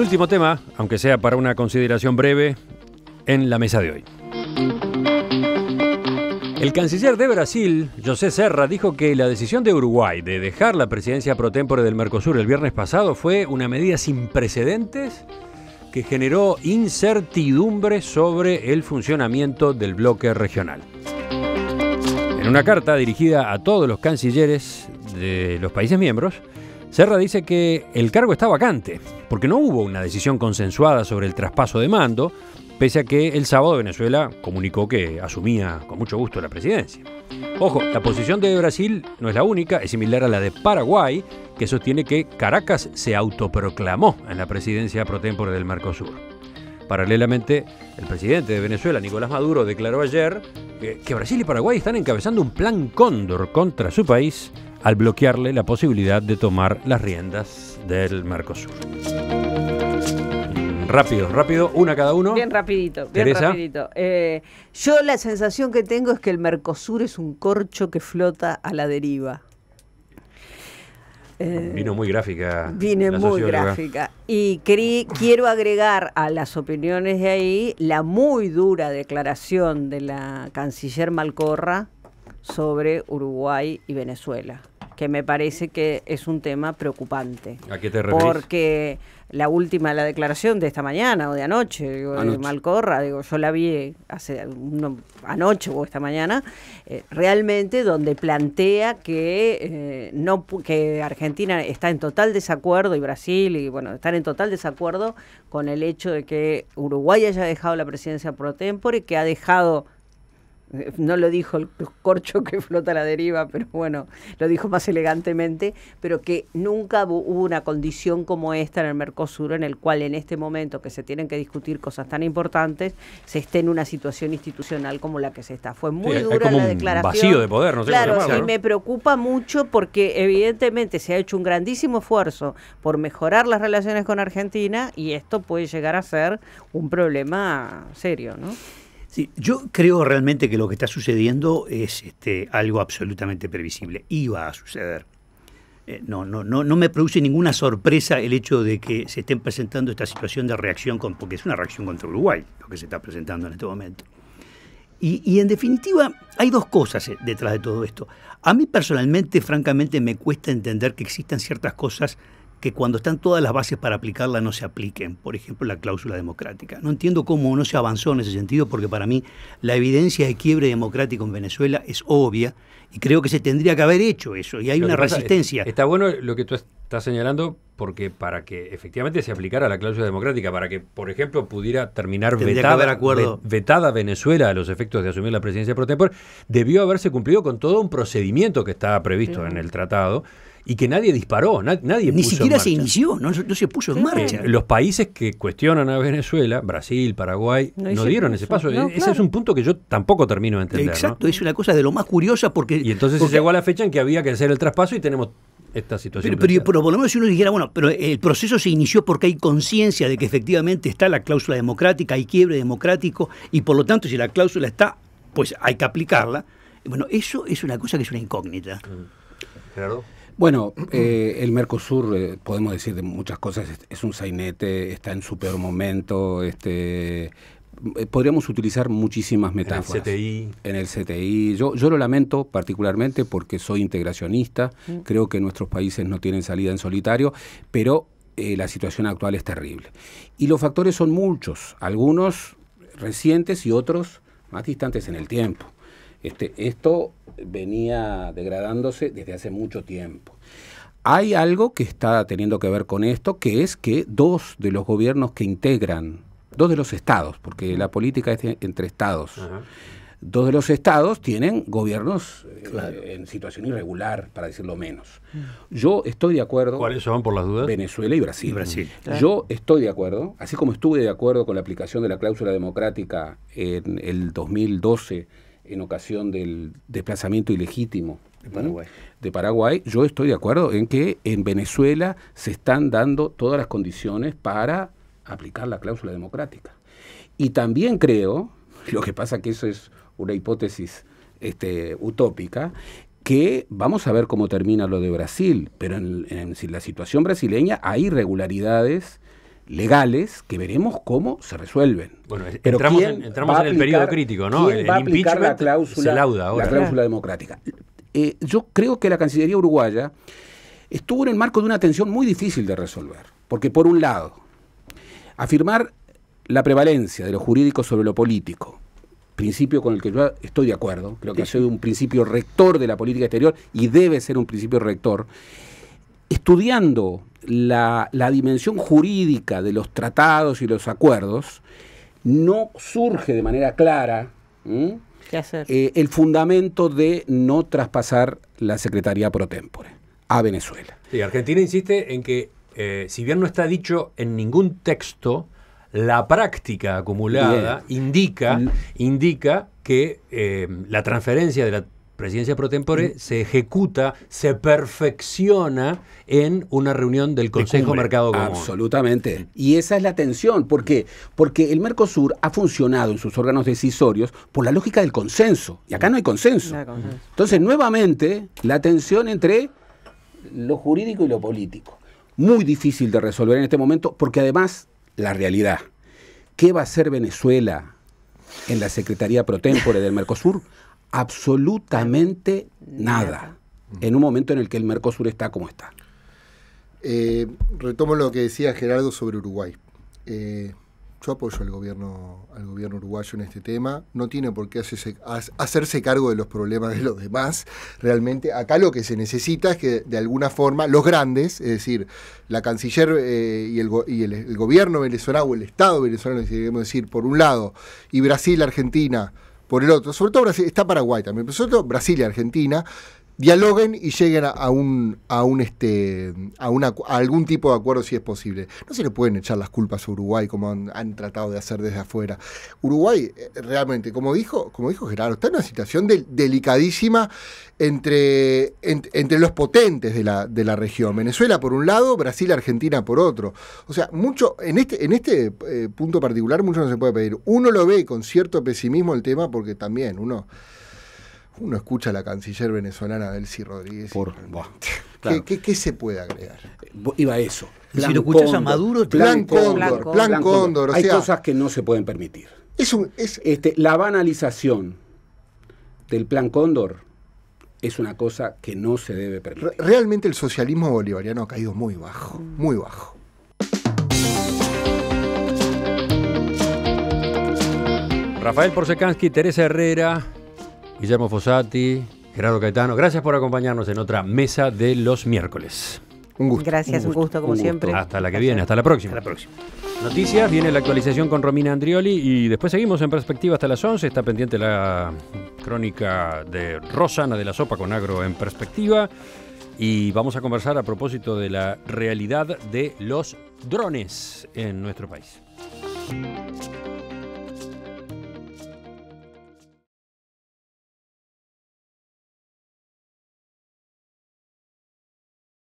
último tema, aunque sea para una consideración breve, en la mesa de hoy. El canciller de Brasil, José Serra, dijo que la decisión de Uruguay de dejar la presidencia pro tempore del Mercosur el viernes pasado fue una medida sin precedentes que generó incertidumbre sobre el funcionamiento del bloque regional. En una carta dirigida a todos los cancilleres de los países miembros, Serra dice que el cargo está vacante, porque no hubo una decisión consensuada sobre el traspaso de mando, pese a que el sábado Venezuela comunicó que asumía con mucho gusto la presidencia. Ojo, la posición de Brasil no es la única, es similar a la de Paraguay, que sostiene que Caracas se autoproclamó en la presidencia pro tempore del Mercosur. Paralelamente, el presidente de Venezuela, Nicolás Maduro, declaró ayer que Brasil y Paraguay están encabezando un plan cóndor contra su país al bloquearle la posibilidad de tomar las riendas del Mercosur. Rápido, una cada uno. Bien rapidito. Teresa. Yo la sensación que tengo es que el Mercosur es un corcho que flota a la deriva. Vino muy gráfica. Vine muy gráfica. Y quiero agregar a las opiniones de ahí la muy dura declaración de la canciller Malcorra sobre Uruguay y Venezuela, que me parece que es un tema preocupante. ¿A qué te referís? Porque la declaración de esta mañana o de anoche, de Malcorra, yo la vi anoche o esta mañana, realmente donde plantea que que Argentina está en total desacuerdo, y Brasil, y bueno, están en total desacuerdo con el hecho de que Uruguay haya dejado la presidencia pro tempore, que ha dejado... No lo dijo el corcho que flota a la deriva, pero bueno, lo dijo más elegantemente, pero que nunca hubo una condición como esta en el Mercosur, en el cual en este momento que se tienen que discutir cosas tan importantes, se esté en una situación institucional como la que se está. Fue muy dura como la un declaración. Vacío de poder, no sé cómo llamarlo, y ¿no? me preocupa mucho porque evidentemente se ha hecho un grandísimo esfuerzo por mejorar las relaciones con Argentina, y esto puede llegar a ser un problema serio, ¿no? Sí, yo creo realmente que lo que está sucediendo es algo absolutamente previsible. Iba a suceder. No me produce ninguna sorpresa el hecho de que se estén presentando esta situación de reacción, porque es una reacción contra Uruguay lo que se está presentando en este momento. Y en definitiva, hay dos cosas detrás de todo esto. A mí personalmente, francamente, me cuesta entender que existan ciertas cosas que cuando están todas las bases para aplicarla no se apliquen. Por ejemplo, la cláusula democrática. No entiendo cómo no se avanzó en ese sentido, porque para mí la evidencia de quiebre democrático en Venezuela es obvia y creo que se tendría que haber hecho eso, y hay una resistencia. Está bueno lo que tú estás señalando, porque para que efectivamente se aplicara la cláusula democrática, para que, por ejemplo, pudiera terminar vetada Venezuela a los efectos de asumir la presidencia pro tempore, debió haberse cumplido con todo un procedimiento que estaba previsto en el tratado, y que nadie disparó, nadie ni puso siquiera en marcha. se inició, no se puso en marcha. Los países que cuestionan a Venezuela, Brasil, Paraguay, no dieron ese paso. Ese es un punto que yo tampoco termino de entender. Exacto, ¿no? Es una cosa de lo más curiosa porque... Y entonces se llegó a la fecha en que había que hacer el traspaso y tenemos esta situación. Pero por lo menos si uno dijera, bueno, pero el proceso se inició porque hay conciencia de que efectivamente está la cláusula democrática, hay quiebre democrático, y por lo tanto si la cláusula está, pues hay que aplicarla. Bueno, eso es una cosa que es una incógnita. Gerardo. Bueno, el Mercosur, podemos decir de muchas cosas, es un sainete, está en su peor momento, podríamos utilizar muchísimas metáforas. En el CTI. Yo lo lamento particularmente porque soy integracionista, creo que nuestros países no tienen salida en solitario, pero la situación actual es terrible. Y los factores son muchos, algunos recientes y otros más distantes en el tiempo. Esto venía degradándose desde hace mucho tiempo. Hay algo que está teniendo que ver con esto, que es que dos de los gobiernos que integran, dos de los estados, porque la política es entre estados, dos de los estados tienen gobiernos en situación irregular, para decirlo menos. Yo estoy de acuerdo... ¿Cuáles son, por las dudas? Venezuela y Brasil. Claro. Yo estoy de acuerdo, así como estuve de acuerdo con la aplicación de la cláusula democrática en el 2012, en ocasión del desplazamiento ilegítimo de Paraguay, yo estoy de acuerdo en que en Venezuela se están dando todas las condiciones para aplicar la cláusula democrática. Y también creo, lo que pasa que eso es una hipótesis utópica, que vamos a ver cómo termina lo de Brasil, pero en la situación brasileña hay irregularidades legales que veremos cómo se resuelven. Bueno, entramos en el periodo crítico, ¿no? ¿Quién va a aplicar la cláusula, se lauda ahora. La cláusula democrática? Yo creo que la Cancillería uruguaya estuvo en el marco de una tensión muy difícil de resolver. Porque, por un lado, afirmar la prevalencia de lo jurídico sobre lo político, principio con el que yo estoy de acuerdo, creo que ha sido un principio rector de la política exterior y debe ser un principio rector, estudiando la dimensión jurídica de los tratados y los acuerdos, no surge de manera clara ¿qué hacer? El fundamento de no traspasar la Secretaría pro tempore a Venezuela. Sí, Argentina insiste en que, si bien no está dicho en ningún texto, la práctica acumulada indica que la transferencia de la presidencia pro tempore se ejecuta, se perfecciona en una reunión del Consejo Mercado Común. Absolutamente. Y esa es la tensión. ¿Por qué? Porque el Mercosur ha funcionado en sus órganos decisorios por la lógica del consenso. Y acá no hay consenso. Entonces, nuevamente, la tensión entre lo jurídico y lo político. Muy difícil de resolver en este momento, porque además, la realidad, ¿qué va a hacer Venezuela en la Secretaría pro tempore del Mercosur? Absolutamente nada. En un momento en el que el Mercosur está como está. Retomo lo que decía Gerardo sobre Uruguay. Yo apoyo al gobierno uruguayo en este tema. No tiene por qué hacerse cargo de los problemas de los demás. Realmente, acá lo que se necesita es que, de alguna forma, los grandes, es decir, la canciller y el gobierno venezolano, o el Estado venezolano, debemos decir, por un lado, y Brasil, Argentina, por el otro, sobre todo Brasil, está Paraguay también, pero sobre todo Brasil y Argentina, dialoguen y lleguen a algún tipo de acuerdo si es posible. No se le pueden echar las culpas a Uruguay como han tratado de hacer desde afuera. Uruguay realmente, como dijo Gerardo, está en una situación delicadísima entre los potentes de la región. Venezuela por un lado, Brasil y Argentina por otro. O sea, mucho en este punto particular mucho no se puede pedir. Uno lo ve con cierto pesimismo el tema porque también uno escucha a la canciller venezolana Delcy Rodríguez. Claro. ¿Qué se puede agregar? Iba a eso. Si lo escuchas a Maduro, Plan Cóndor. Hay cosas que no se pueden permitir. La banalización del Plan Cóndor es una cosa que no se debe permitir. Realmente el socialismo bolivariano ha caído muy bajo, muy bajo. Rafael Porsekansky, Teresa Herrera, Guillermo Fossati, Gerardo Caetano, gracias por acompañarnos en otra mesa de los miércoles. Un gusto. Gracias, un gusto como siempre. Hasta la que viene, hasta la próxima. Noticias, viene la actualización con Romina Andrioli y después seguimos en Perspectiva hasta las 11. Está pendiente la crónica de Rosana de la Sopa con Agro en Perspectiva. Y vamos a conversar a propósito de la realidad de los drones en nuestro país.